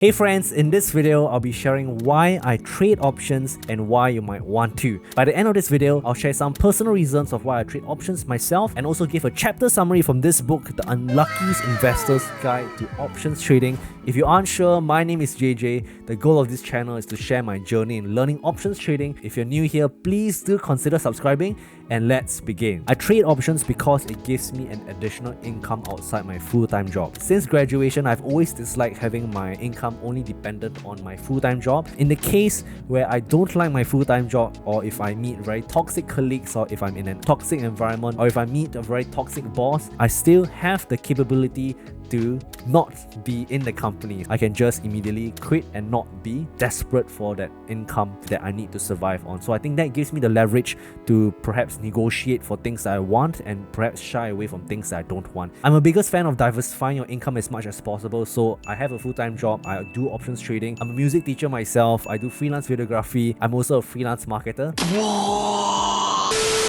Hey friends, in this video, I'll be sharing why I trade options and why you might want to. By the end of this video, I'll share some personal reasons of why I trade options myself and also give a chapter summary from this book, The Unluckiest Investor's Guide to Options Trading. If you aren't sure, my name is JJ. The goal of this channel is to share my journey in learning options trading. If you're new here, please do consider subscribing and let's begin. I trade options because it gives me an additional income outside my full-time job. Since graduation, I've always disliked having my income only dependent on my full-time job. In the case where I don't like my full-time job, or if I meet very toxic colleagues, or if I'm in a toxic environment, or if I meet a very toxic boss, I still have the capability to not be in the company. I can just immediately quit and not be desperate for that income that I need to survive on. So I think that gives me the leverage to perhaps negotiate for things that I want and perhaps shy away from things that I don't want. I'm a biggest fan of diversifying your income as much as possible. So I have a full-time job, I do options trading, I'm a music teacher myself, I do freelance videography, I'm also a freelance marketer.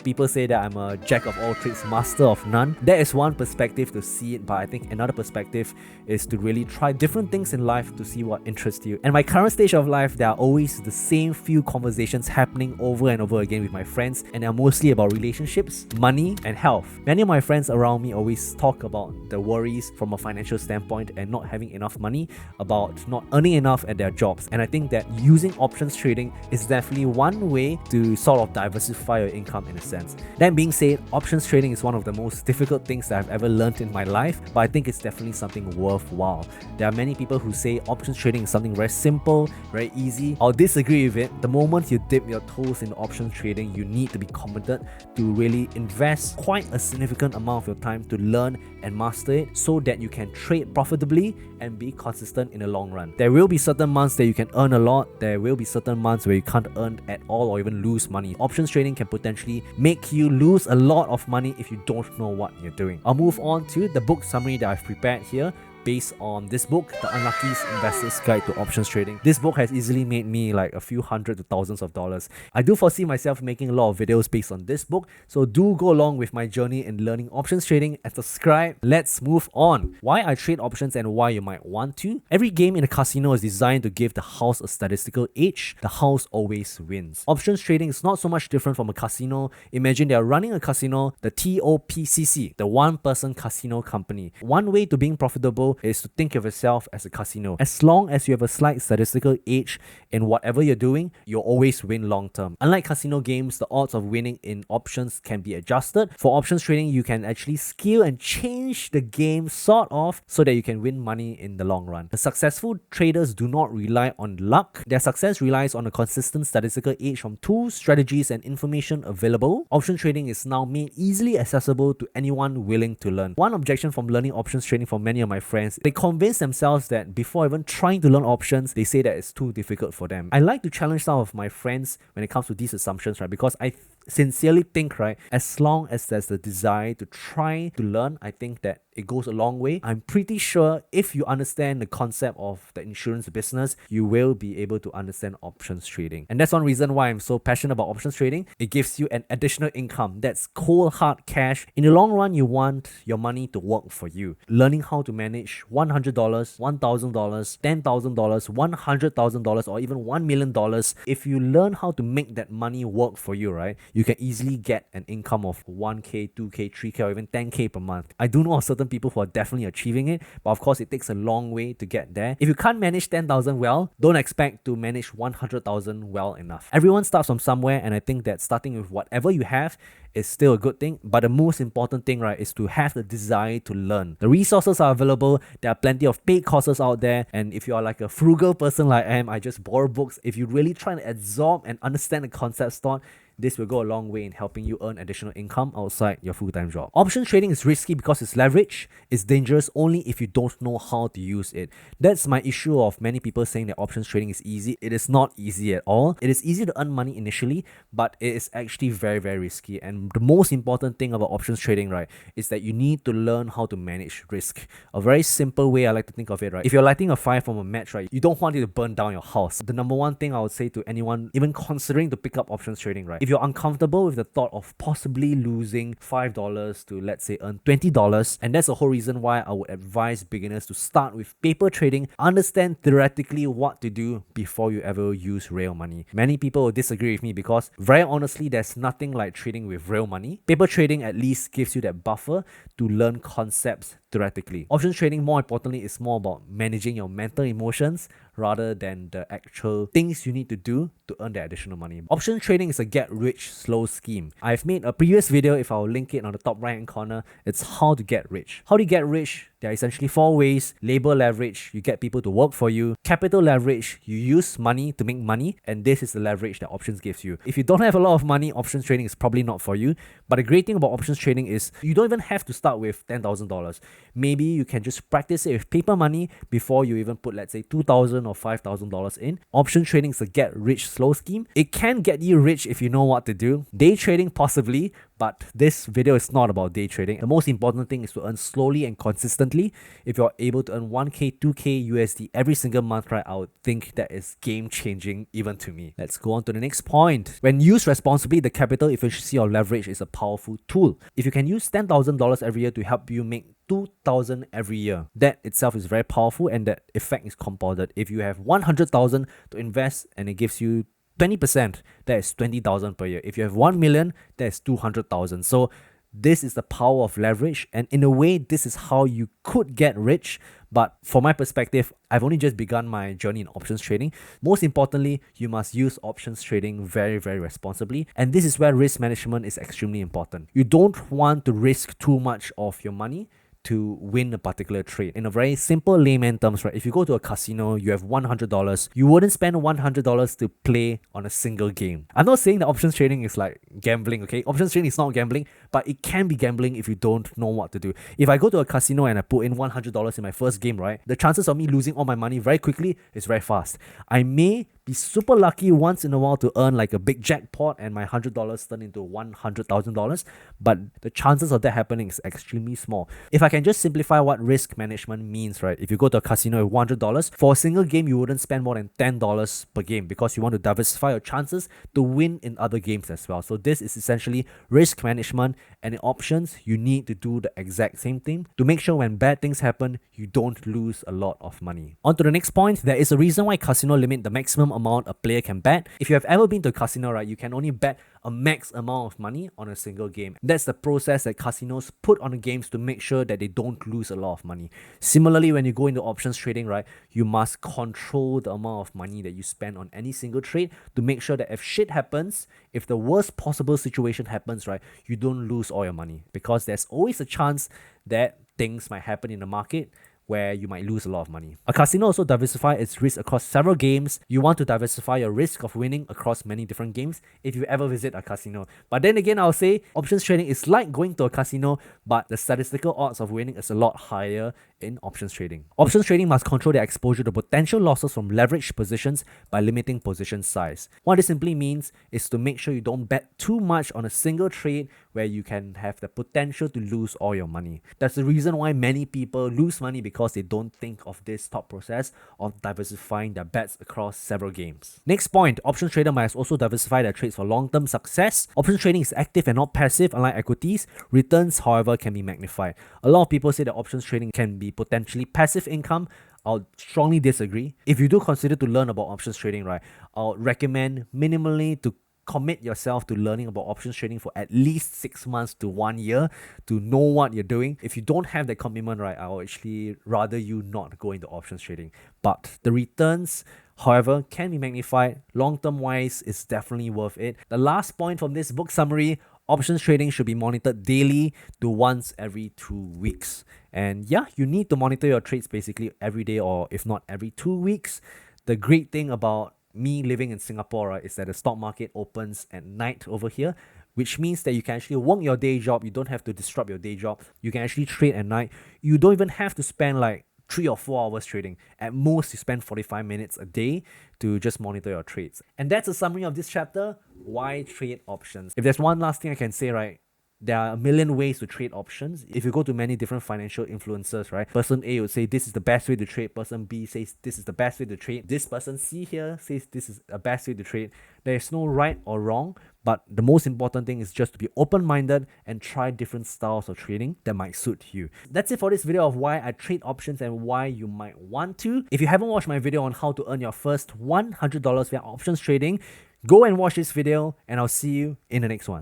People say that I'm a jack of all trades, master of none. That is one perspective to see it, but I think another perspective is to really try different things in life to see what interests you. And my current stage of life, there are always the same few conversations happening over and over again with my friends, and they're mostly about relationships, money, and health. Many of my friends around me always talk about the worries from a financial standpoint and not having enough money, about not earning enough at their jobs. And I think that using options trading is definitely one way to sort of diversify your income in a sense. That being said, options trading is one of the most difficult things that I've ever learned in my life, but I think it's definitely something worthwhile. There are many people who say options trading is something very simple, very easy. I'll disagree with it. The moment you dip your toes in options trading, you need to be committed to really invest quite a significant amount of your time to learn and master it so that you can trade profitably and be consistent in the long run. There will be certain months that you can earn a lot, there will be certain months where you can't earn at all or even lose money. Options trading can potentially make you lose a lot of money if you don't know what you're doing. I'll move on to the book summary that I've prepared here based on this book, The Unluckiest Investor's Guide to Options Trading. This book has easily made me like a few hundred to thousands of dollars. I do foresee myself making a lot of videos based on this book, so do go along with my journey in learning options trading and subscribe. Let's move on. Why I trade options and why you might want to. Every game in a casino is designed to give the house a statistical edge. The house always wins. Options trading is not so much different from a casino. Imagine they are running a casino, the TOPCC, the one-person casino company. One way to being profitable is to think of yourself as a casino. As long as you have a slight statistical edge in whatever you're doing, you'll always win long term. Unlike casino games, the odds of winning in options can be adjusted. For options trading, you can actually scale and change the game sort of so that you can win money in the long run. The successful traders do not rely on luck. Their success relies on a consistent statistical edge from tools, strategies, and information available. Option trading is now made easily accessible to anyone willing to learn. One objection from learning options trading for many of my friends, they convince themselves that before even trying to learn options, they say that it's too difficult for them. I like to challenge some of my friends when it comes to these assumptions, right? Because I sincerely think, right, as long as there's the desire to try to learn, I think that it goes a long way. I'm pretty sure if you understand the concept of the insurance business, you will be able to understand options trading. And that's one reason why I'm so passionate about options trading. It gives you an additional income. That's cold hard cash. In the long run, you want your money to work for you. Learning how to manage $100, $1,000, $10,000, $100,000, or even $1 million. If you learn how to make that money work for you, right, you can easily get an income of 1K, 2K, 3K, or even 10K per month. I do know of certain people who are definitely achieving it, but of course it takes a long way to get there. If you can't manage 10,000 well, don't expect to manage 100,000 well enough. Everyone starts from somewhere, and I think that starting with whatever you have is still a good thing, but the most important thing, right, is to have the desire to learn. The resources are available. There are plenty of paid courses out there, and if you are like a frugal person like I am, I just borrow books. If you really try to absorb and understand the concepts taught, this will go a long way in helping you earn additional income outside your full-time job. Option trading is risky because it's leverage. It's dangerous only if you don't know how to use it. That's my issue of many people saying that options trading is easy. It is not easy at all. It is easy to earn money initially, but it is actually very, very risky. And the most important thing about options trading, right, is that you need to learn how to manage risk. A very simple way I like to think of it, right, if you're lighting a fire from a match, right, you don't want it to burn down your house. The number one thing I would say to anyone even considering to pick up options trading, right, if you're uncomfortable with the thought of possibly losing $5 to, let's say, earn $20, and that's the whole reason why I would advise beginners to start with paper trading, understand theoretically what to do before you ever use real money. Many people will disagree with me because, very honestly, there's nothing like trading with real money. Paper trading at least gives you that buffer to learn concepts theoretically. Options trading, more importantly, is more about managing your mental emotions rather than the actual things you need to do to earn the additional money. Option trading is a get rich slow scheme. I've made a previous video, if I'll link it on the top right hand corner, it's how to get rich. How do you get rich? There are essentially 4 ways. Labor leverage, you get people to work for you. Capital leverage, you use money to make money, and this is the leverage that options gives you. If you don't have a lot of money, options trading is probably not for you. But the great thing about options trading is you don't even have to start with $10,000. Maybe you can just practice it with paper money before you even put, let's say, $2,000 or $5,000 in. Option trading is a get rich slow scheme. It can get you rich if you know what to do. Day trading, possibly, but this video is not about day trading. The most important thing is to earn slowly and consistently. If you're able to earn 1K, 2K USD every single month, right, I would think that is game changing even to me. Let's go on to the next point. When used responsibly, the capital efficiency or leverage is a powerful tool. If you can use $10,000 every year to help you make $2,000 every year, that itself is very powerful, and that effect is compounded. If you have $100,000 to invest and it gives you 20%, that is $20,000 per year. If you have 1 million, that is 200,000. So this is the power of leverage, and in a way, this is how you could get rich. But from my perspective, I've only just begun my journey in options trading. Most importantly, you must use options trading very, very responsibly. And this is where risk management is extremely important. You don't want to risk too much of your money to win a particular trade. In a very simple layman terms, right, if you go to a casino, you have $100, you wouldn't spend $100 to play on a single game. I'm not saying that options trading is like gambling, okay? Options trading is not gambling, but it can be gambling if you don't know what to do. If I go to a casino and I put in $100 in my first game, right, the chances of me losing all my money very quickly is very fast. I may be super lucky once in a while to earn like a big jackpot and my $100 turn into $100,000, but the chances of that happening is extremely small. If I can just simplify what risk management means, right, if you go to a casino with $100, for a single game you wouldn't spend more than $10 per game because you want to diversify your chances to win in other games as well. So this is essentially risk management, and in options you need to do the exact same thing to make sure when bad things happen you don't lose a lot of money. On to the next point. There is a reason why casino limit the maximum amount a player can bet. If you have ever been to a casino, right, you can only bet a max amount of money on a single game. That's the process that casinos put on the games to make sure that they don't lose a lot of money. Similarly, when you go into options trading, right, you must control the amount of money that you spend on any single trade to make sure that if shit happens, if the worst possible situation happens, right, you don't lose all your money, because there's always a chance that things might happen in the market where you might lose a lot of money. A casino also diversifies its risk across several games. You want to diversify your risk of winning across many different games if you ever visit a casino. But then again, I'll say options trading is like going to a casino, but the statistical odds of winning is a lot higher in options trading. Options trading must control their exposure to potential losses from leveraged positions by limiting position size. What this simply means is to make sure you don't bet too much on a single trade where you can have the potential to lose all your money. That's the reason why many people lose money, because they don't think of this thought process of diversifying their bets across several games. Next point, options trader must also diversify their trades for long-term success. Options trading is active and not passive, unlike equities. Returns, however, can be magnified. A lot of people say that options trading can be potentially passive income. I'll strongly disagree. If you do consider to learn about options trading, right, I'll recommend minimally to commit yourself to learning about options trading for at least 6 months to 1 year to know what you're doing. If you don't have that commitment, right, I'll actually rather you not go into options trading. But the returns, however, can be magnified. Long-term wise, it's definitely worth it. The last point from this book summary, options trading should be monitored daily to once every 2 weeks. And yeah, you need to monitor your trades basically every day, or if not every 2 weeks. The great thing about me living in Singapore, right, is that the stock market opens at night over here, which means that you can actually work your day job. You don't have to disrupt your day job. You can actually trade at night. You don't even have to spend like 3 or 4 hours trading. At most, you spend 45 minutes a day to just monitor your trades. And that's a summary of this chapter. Why trade options? If there's one last thing I can say, right, there are a million ways to trade options. If you go to many different financial influencers, right? Person A would say this is the best way to trade. Person B says this is the best way to trade. This person C here says this is the best way to trade. There is no right or wrong, but the most important thing is just to be open-minded and try different styles of trading that might suit you. That's it for this video of why I trade options and why you might want to. If you haven't watched my video on how to earn your first $100 via options trading, go and watch this video and I'll see you in the next one.